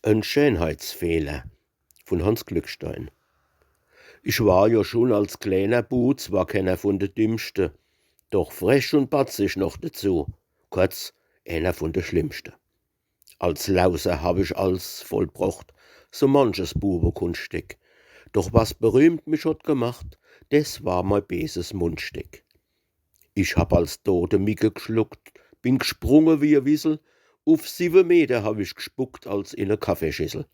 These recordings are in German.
Ein Schönheitsfehler von Hans Glückstein. Ich war ja schon als kleiner Bub zwar keiner von de Dümmsten, doch frech und batzig noch dazu, kurz einer von de Schlimmsten. Als Lauser hab ich alles vollbracht, so manches Bubenkunststück. Doch was berühmt mich hat gemacht, des war mein beses Mundstück. Ich hab als tote Micke geschluckt, bin gesprungen wie a Wissel, auf 7 Meter hab ich gespuckt als in ne Kaffeeschüssel.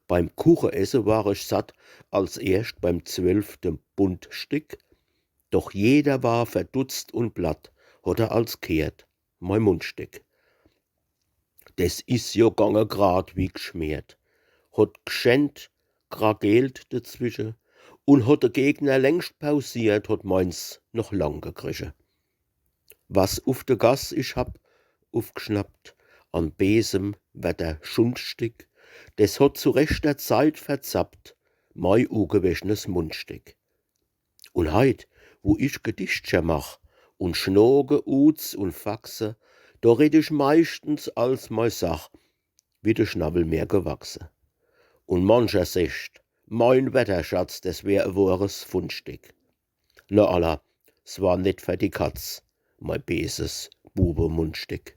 Beim Kuchenessen war ich satt, als erst beim 12. Buntstück, doch jeder war verdutzt und platt, hat er als kehrt, mein Mundstück. Des is jo gange grad wie geschmiert, hat geschenkt, Geld dazwischen, und hat der Gegner längst pausiert, hat meins noch lang gekriechen. Was auf der Gass ich hab aufgeschnappt, an Besem wird der Schundstück, des hat zu rechter Zeit verzappt, mei ugewäschnes Mundstück. Und heut, wo ich Gedichtchen mach und schnoge, Uz und Faxe, da red ich meistens als mei Sach, wie de Schnabel mir gewachse. Und mancher secht, mein Wetterschatz, des wär a wahres Fundstück. Na Allah, s war net für die Katz, mein beses Bube-Mundstück.